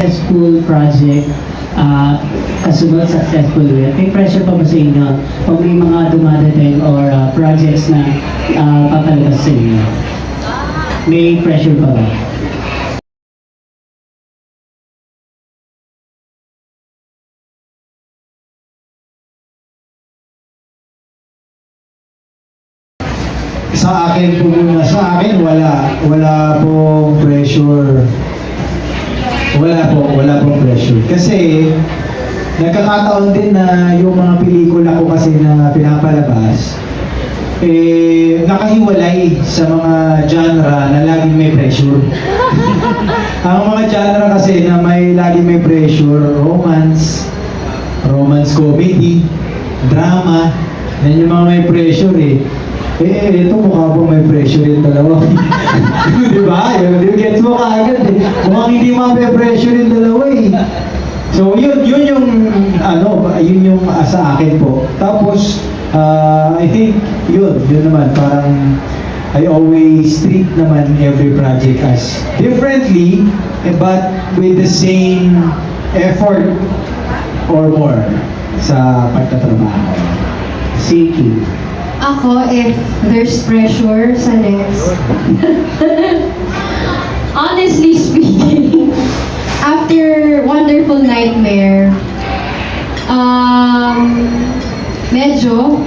successful project, kasunod successful with. May pressure pa ba sa inyo pag may mga dumadating or projects na papalabas sa inyo? May pressure pa ba? Sa akin po muna, sa akin wala pong pressure. Wala pong pressure. Kasi nagkakataon din na yung mga pelikula ko kasi na pinapalabas nakahiwalay sa mga genre na laging may pressure. Ang mga genre kasi na laging may pressure, romance comedy, drama, yan yung mga may pressure ito mukha po may pressure yung dalawa. Di ba? Yung gets mo kaagad Mukhang hindi pressure yung dalawa So yun yung sa akin po. Tapos I think yun naman parang I always treat naman every project as differently but with the same effort or more sa pagtatrabaho. Thank you. Ako, if there's pressure sa next, honestly speaking, after Wonderful Nightmare, medyo,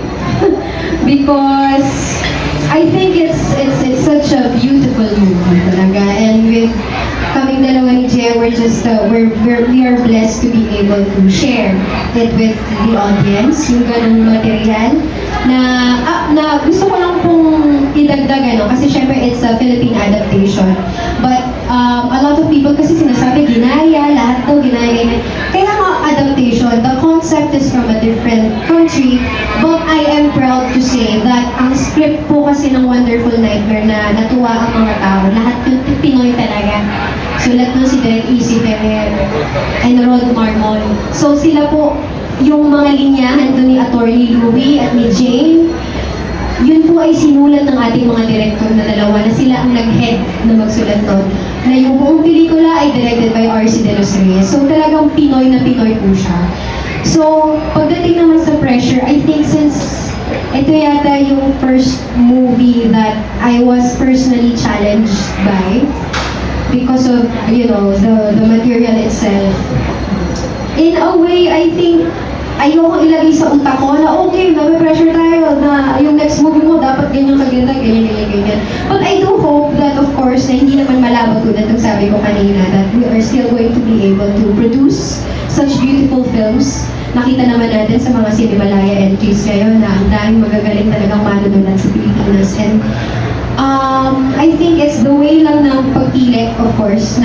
because I think it's such a beautiful movie talaga, and with kaming dalawa ni Jay, we are blessed to be able to share it with the audience, yung ganung material na gusto ko lang pong idagdag kasi syempre it's a Philippine adaptation, but a lot of people kasi sinasabi ginaya, lahat daw ginaya. Kaya nga adaptation, the concept is from a different country, but I am proud to say that ang script po kasi ng Wonderful Nightmare na natuwa ang mga tao, lahat yung Pinoy talaga. Sulat nun si Direk Easy Ferrer and Rod Marmol. So sila po, yung mga linyahan doon ni Attorney Louie at ni Jane, yun po ay sinulat ng ating mga direktor na dalawa na sila ang nag-head na magsulat doon. Na yung buong pelikula ay directed by R.C. De Los Reyes. So talagang Pinoy na Pinoy po siya. So pagdating naman sa pressure, I think since ito yata yung first movie that I was personally challenged by because of, the material itself. In a way, I think, ayokong ilagay sa utak ko na okay, pressure tayo na yung next movie mo dapat ganyan kaganda, ganyan. But I do hope that, of course, na hindi naman malabot tulad ng sabi ko kanina, that we are still going to be able to produce such beautiful films. Nakita naman natin sa mga Cinemalaya entries ngayon na ang daming magagaling talagang manunulat sa Pilipinas. And I think it's the way lang ng pagpili, of course.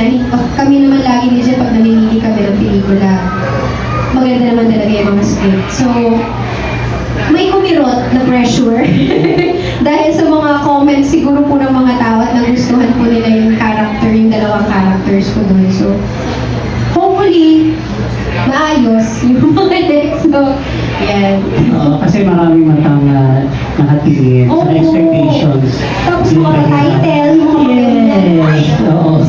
Kami naman lagi ni Jen pag namimili kami ng pelikula. Maganda naman talaga yung mga script. So, may kumirot na pressure. Dahil sa mga comments siguro po ng mga tao at nagustuhan po nila yung character, yung dalawang characters ko doon. So, hopefully, maayos yung mga next. So, yan. Kasi maraming matang nakatingin sa expectations. Tapos mga title, yung mga yes. Oo.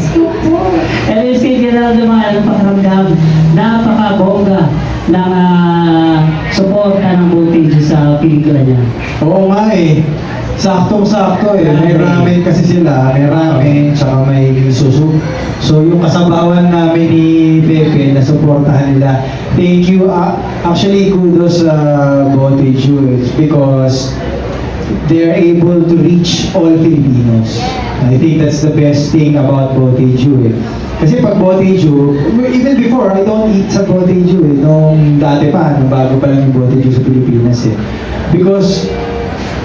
And yung si Geraldo Mahal, pakiramdam, napaka-bongga ng suporta ng voltage sa pelikula niya. Oo nga saktong-sakto may ramen kasi sila, may ramen, tsaka may susu. So yung kasabawan namin ni Pepe na suportahan nila, thank you. Actually, kudos sa Voltage because they're able to reach all Filipinos. I think that's the best thing about Voltage Kasi pag Voltage, even before, I don't eat sa Voltage nung dati pa, bago pa lang yung Voltage sa Pilipinas Because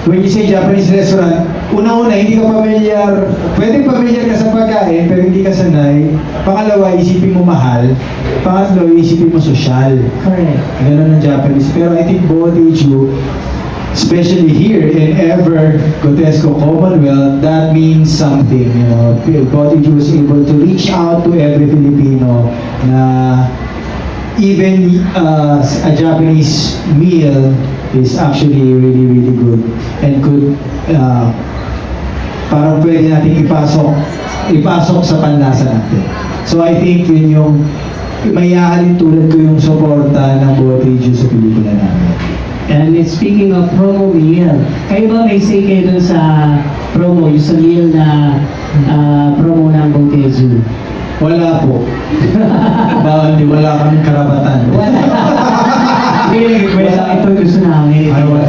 when you say Japanese restaurant, una-una, hindi ka familiar, pwedeng familiar ka sa pagkain, pero hindi ka sanay. Pangalawa, isipin mo mahal. Pangatlo, isipin mo sosyal. Correct. Ganun ng Japanese. Pero I think Boteju, especially here in ever Grotesco Commonwealth, that means something. Boteju was able to reach out to every Filipino na even a Japanese meal is actually really, really good and could parang pwede natin ipasok sa panlasa natin. So I think yun yung may aalin tulad ko yung suporta ng Botejo sa pelikula namin. And speaking of promo meal, kayo ba may say kayo dun sa promo, yung sa meal na promo ng Botejo? Wala po. Wala kaming karapatan. Wala. Wala, ito gusto namin. Ay, wala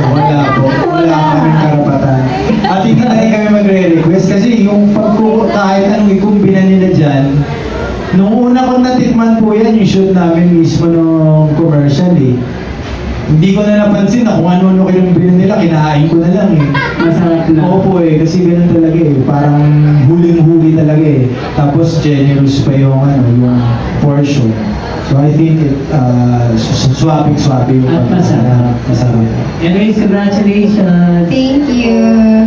po. Wala kaming karapatan. At hindi na rin kami magre-request kasi yung kahit anong ikumbina nila dyan, nung una kong natikman po yan, yung shoot namin mismo nung commercial eh. Hindi ko na napansin na kung ano-ano kinumbina nila, kinahain ko na lang eh. Masarap na. Oo po eh, kasi ganun talaga eh. Parang huling-huli talaga eh. Tapos generous pa yung yung portion. So I think swaping-swaping yung At masarap. masarap. Anyways, congratulations! Thank you.